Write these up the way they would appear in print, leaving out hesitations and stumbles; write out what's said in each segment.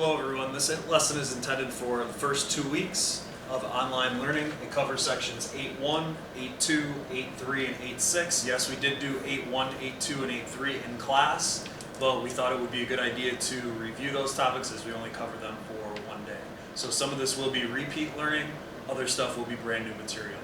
Hello everyone, this lesson is intended for the first 2 weeks of online learning. It covers sections 8.1, 8.2, 8.3, and 8.6. Yes, we did do 8.1, 8.2, and 8.3 in class, but we thought it would be a good idea to review those topics as we only cover them for one day. So some of this will be repeat learning, other stuff will be brand new material.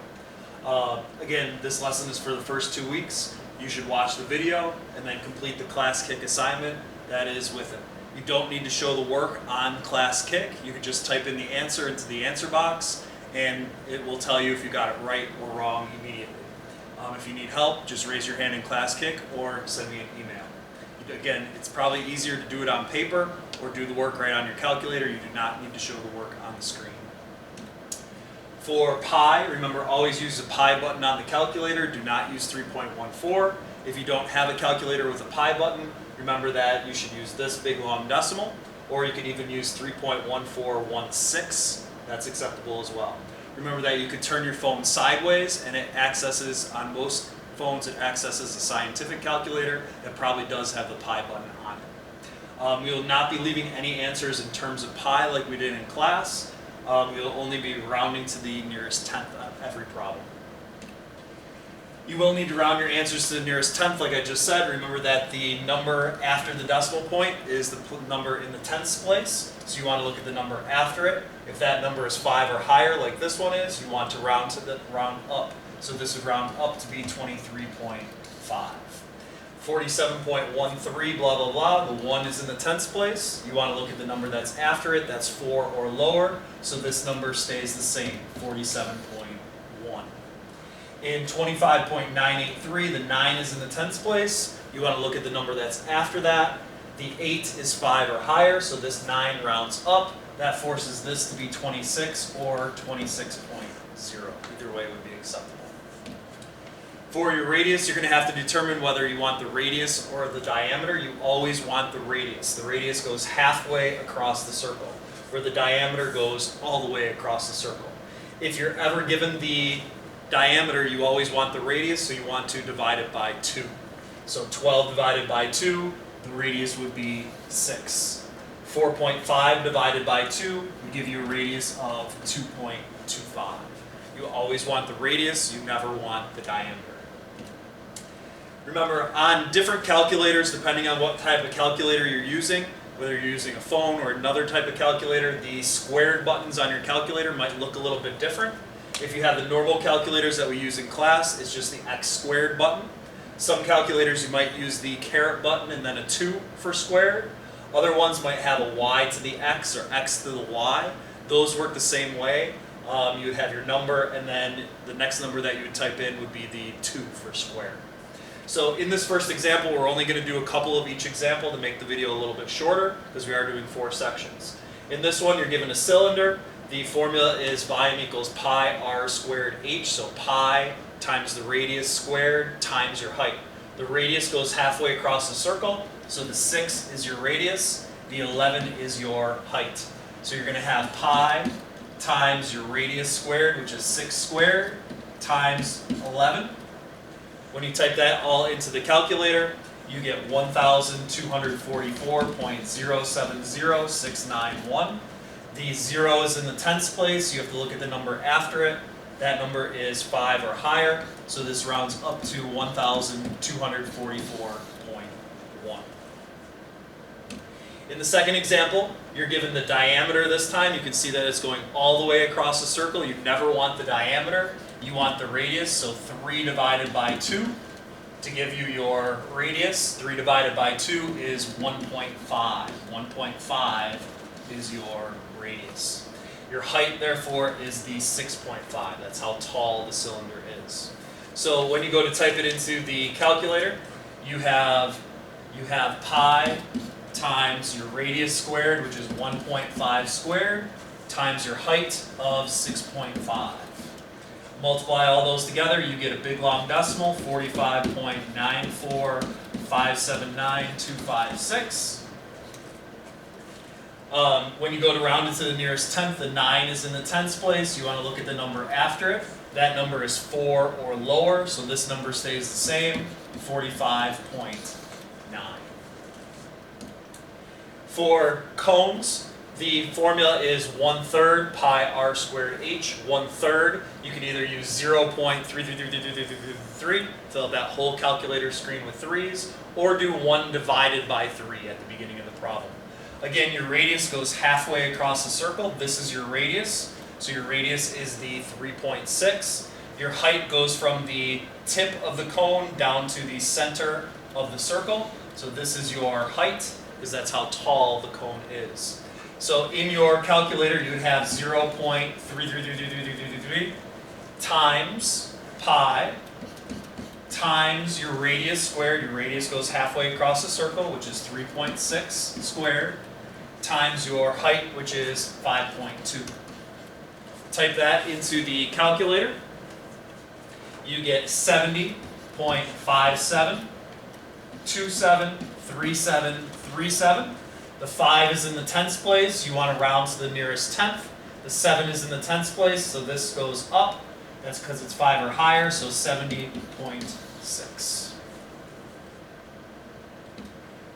Again, this lesson is for the first 2 weeks. You should watch the video and then complete the class kick assignment that is with it. You don't need to show the work on class kick. You can just type in the answer into the answer box and it will tell you if you got it right or wrong immediately. If you need help, just raise your hand in class kick or send me an email. Again, it's probably easier to do it on paper or do the work right on your calculator. You do not need to show the work on the screen. For pi, remember always use the pi button on the calculator. Do not use 3.14. If you don't have a calculator with a pi button, remember that you should use this big long decimal, or you can even use 3.1416. That's acceptable as well. Remember that you could turn your phone sideways and it accesses, on most phones, it accesses a scientific calculator that probably does have the pi button on it. We will not be leaving any answers in terms of pi like we did in class. You'll only be rounding to the nearest tenth on every problem. You will need to round your answers to the nearest tenth, like I just said. Remember that the number after the decimal point is the number in the tenths place. So you want to look at the number after it. If that number is 5 or higher, like this one is, you want to round up. So this would round up to be 23.5. 47.13, blah, blah, blah. The 1 is in the tenths place. You want to look at the number that's after it. That's 4 or lower. So this number stays the same, 47.1. In 25.983, the 9 is in the tenths place. You want to look at the number that's after that. The 8 is 5 or higher, so this 9 rounds up. That forces this to be 26 or 26.0. Either way would be acceptable. For your radius, you're going to have to determine whether you want the radius or the diameter. You always want the radius. The radius goes halfway across the circle, where the diameter goes all the way across the circle. If you're ever given the diameter, you always want the radius, so you want to divide it by 2. So 12 divided by 2, the radius would be 6. 4.5 divided by 2 would give you a radius of 2.25. You always want the radius, you never want the diameter. Remember, on different calculators, depending on what type of calculator you're using, whether you're using a phone or another type of calculator, the squared buttons on your calculator might look a little bit different. If you have the normal calculators that we use in class, it's just the x squared button. Some calculators you might use the caret button and then a 2 for squared. Other ones might have a y to the x or x to the y. Those work the same way. You would have your number and then the next number that you would type in would be the 2 for squared. So in this first example, we're only going to do a couple of each example to make the video a little bit shorter because we are doing 4 sections. In this one, you're given a cylinder. The formula is volume equals pi r squared h, so pi times the radius squared times your height. The radius goes halfway across the circle, so the 6 is your radius, the 11 is your height. So you're going to have pi times your radius squared, which is 6 squared, times 11. When you type that all into the calculator, you get 1,244.070691. The 0 is in the tenths place. You have to look at the number after it. That number is 5 or higher, so this rounds up to 1,244.1. In the second example, you're given the diameter this time. You can see that it's going all the way across the circle. You never want the diameter. You want the radius, so 3 divided by 2 to give you your radius. 3 divided by 2 is 1.5. 1.5 is your radius. Your height, therefore, is the 6.5. That's how tall the cylinder is. So when you go to type it into the calculator, you have pi times your radius squared, which is 1.5 squared, times your height of 6.5. Multiply all those together, you get a big long decimal, 45.94579.256. When you go to round it to the nearest tenth, the 9 is in the tenths place. You want to look at the number after it. That number is 4 or lower, so this number stays the same, 45.9. For cones, The formula is 1/3 pi r squared h. 1/3, you can either use 0.33333, fill up that whole calculator screen with 3's, or do 1 divided by 3 at the beginning of the problem. Again, your radius goes halfway across the circle. This is your radius. So your radius is the 3.6. Your height goes from the tip of the cone down to the center of the circle. So this is your height, because that's how tall the cone is. So in your calculator, you would have 0.33333 times pi times your radius squared. Your radius goes halfway across the circle, which is 3.6 squared, times your height, which is 5.2. Type that into the calculator. You get 70.57273737. The 5 is in the tenths place. You want to round to the nearest tenth. The 7 is in the tenths place, so this goes up. That's because it's 5 or higher, so 70.6.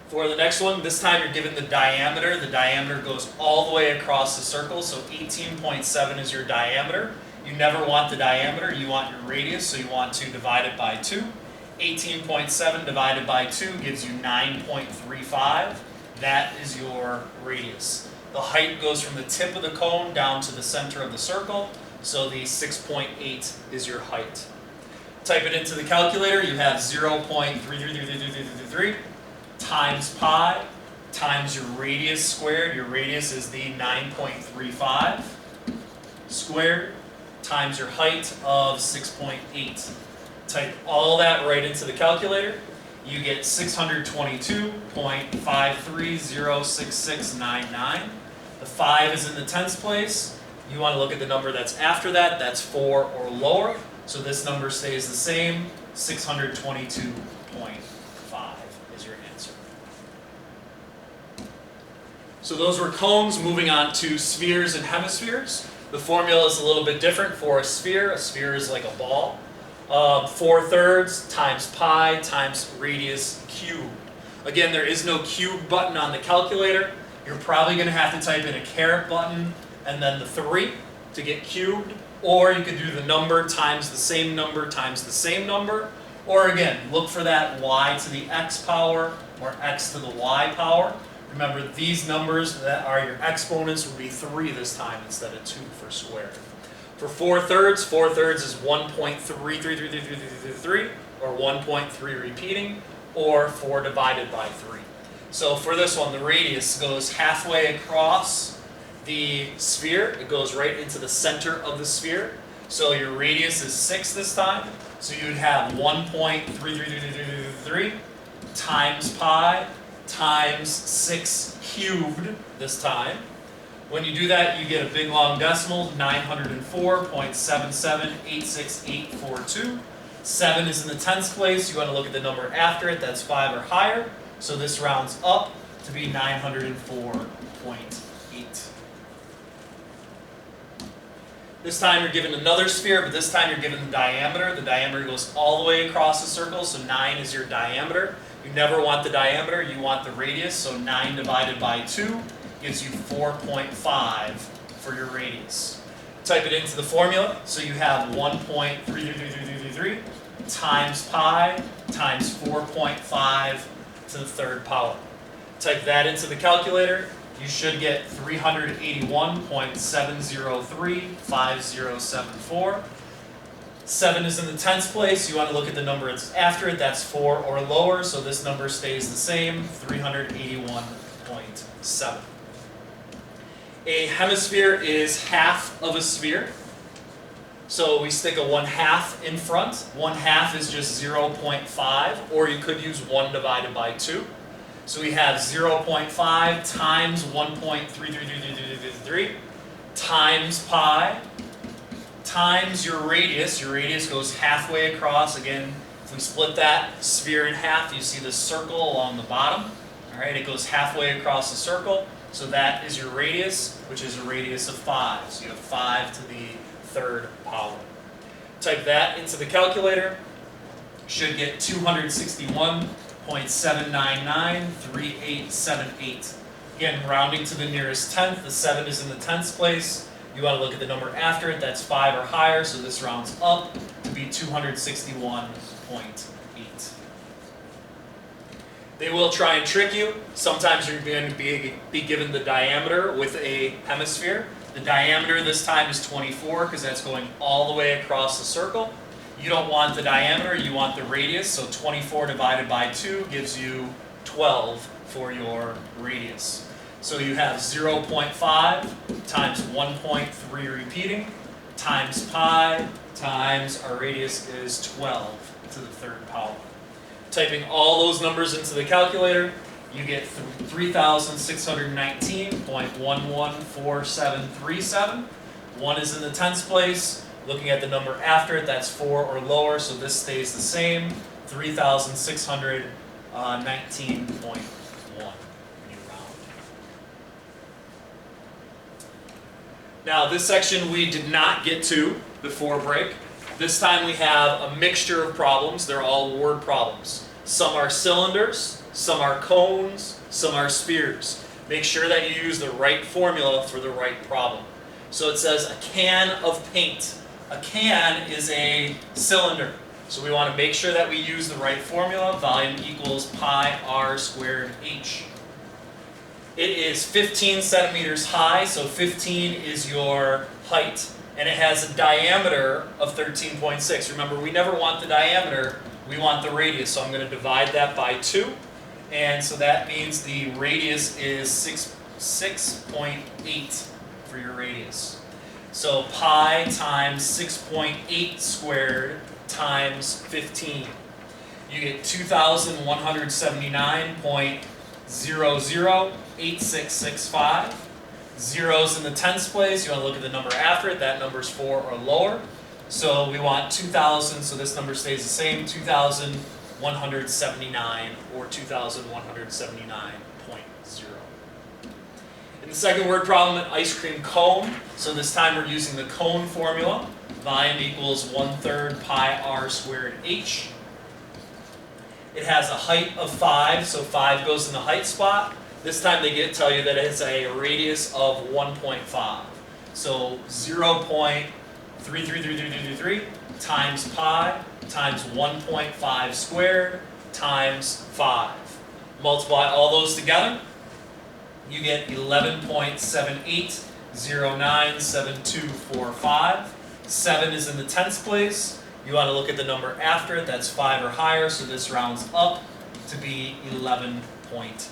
For the next one, this time you're given the diameter. The diameter goes all the way across the circle, so 18.7 is your diameter. You never want the diameter, you want your radius, so you want to divide it by 2. 18.7 divided by 2 gives you 9.35. That is your radius. The height goes from the tip of the cone down to the center of the circle, so the 6.8 is your height. Type it into the calculator. You have 0.33333 times pi times your radius squared. Your radius is the 9.35 squared times your height of 6.8. Type all that right into the calculator. You get 622.530669. The 5 is in the tenths place. You want to look at the number that's after that. That's 4 or lower. So this number stays the same. 622.5 is your answer. So those were cones. Moving on to spheres and hemispheres. The formula is a little bit different for a sphere. A sphere is like a ball. 4/3 times pi times radius cubed. Again, there is no cube button on the calculator. You're probably going to have to type in a caret button and then the 3 to get cubed. Or you could do the number times the same number times the same number. Or again, look for that y to the x power or x to the y power. Remember, these numbers that are your exponents would be 3 this time instead of 2 for squared. For 4/3, 4/3 is 1.33333 or 1.3 repeating, or 4 divided by 3. So for this one, the radius goes halfway across the sphere. It goes right into the center of the sphere. So your radius is 6 this time. So you would have 1.33333 times pi times 6 cubed this time. When you do that, you get a big long decimal, 904.77868842. 7 is in the tenths place. You want to look at the number after it. That's 5 or higher. So this rounds up to be 904.8. This time you're given another sphere, but this time you're given the diameter. The diameter goes all the way across the circle, so 9 is your diameter. You never want the diameter, you want the radius, so 9 divided by 2 gives you 4.5 for your radius. Type it into the formula, so you have 1.33333 times pi times 4.5 to the third power. Type that into the calculator. You should get 381.7035074. 7 is in the tenths place. You want to look at the number that's after it. That's 4 or lower, so this number stays the same, 381.7. A hemisphere is half of a sphere. So we stick a 1/2 in front. 1/2 is just 0.5, or you could use 1 divided by 2. So we have 0.5 times 1.33333 times pi times your radius. Your radius goes halfway across. Again, if we split that sphere in half, you see the circle along the bottom. All right, it goes halfway across the circle. So that is your radius, which is a radius of 5. So you have 5 to the third power. Type that into the calculator. Should get 261.7993878. Again, rounding to the nearest tenth, the 7 is in the tenths place. You want to look at the number after it, that's 5 or higher, so this rounds up to be 261.8. They will try and trick you. Sometimes you're going to be given the diameter with a hemisphere. The diameter this time is 24 because that's going all the way across the circle. You don't want the diameter, you want the radius, so 24 divided by 2 gives you 12 for your radius. So you have 0.5 times 1.3 repeating times pi times our radius is 12 to the third power. Typing all those numbers into the calculator, you get 3,619.114737. 1 is in the tenths place. Looking at the number after it, that's 4 or lower, so this stays the same, 3,619.1. Now, this section we did not get to before break. This time we have a mixture of problems. They're all word problems. Some are cylinders, some are cones, some are spheres. Make sure that you use the right formula for the right problem. So it says a can of paint. A can is a cylinder. So we want to make sure that we use the right formula. Volume equals pi r squared h. It is 15 centimeters high, so 15 is your height. And it has a diameter of 13.6. Remember, we never want the diameter, we want the radius. So I'm going to divide that by 2. And so that means the radius is 6.8 for your radius. So pi times 6.8 squared times 15. You get 2,179.008665. Zeros in the tenths place. You want to look at the number after it. That number is 4 or lower. So we want 2,000, so this number stays the same, 2,179 or 2,179.0. In the second word problem, an ice cream cone. So this time we're using the cone formula. Volume equals 1/3 pi r squared h. It has a height of 5, so 5 goes in the height spot. This time they tell you that it has a radius of 1.5. So 0.333333 times pi times 1.5 squared times 5. Multiply all those together. You get 11.78097245. 7 is in the tenths place. You want to look at the number after it. That's 5 or higher, so this rounds up to be 11.8.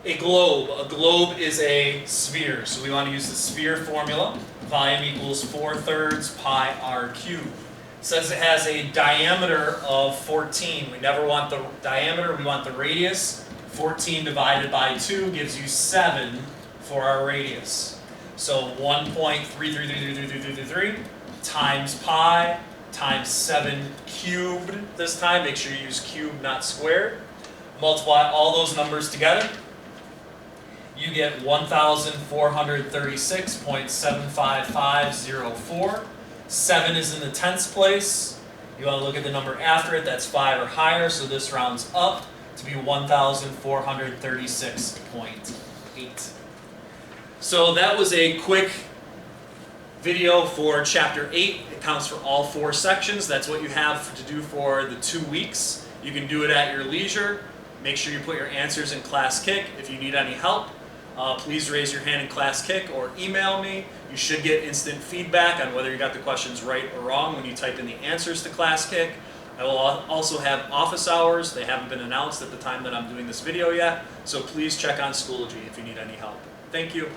A globe. A globe is a sphere, so we want to use the sphere formula. Volume equals 4/3 pi r cubed. It says it has a diameter of 14. We never want the diameter, we want the radius. 14 divided by 2 gives you 7 for our radius. So 1.333333 times pi times 7 cubed this time. Make sure you use cubed, not squared. Multiply all those numbers together. You get 1,436.75504. 7 is in the tenths place. You want to look at the number after it. That's 5 or higher, so this rounds up to be 1,436.8. So that was a quick video for Chapter 8. It counts for all 4 sections. That's what you have to do for the 2 weeks. You can do it at your leisure. Make sure you put your answers in Class Kick. If you need any help, please raise your hand in Class Kick or email me. You should get instant feedback on whether you got the questions right or wrong when you type in the answers to Class Kick. I will also have office hours. They haven't been announced at the time that I'm doing this video yet, so please check on Schoology if you need any help. Thank you.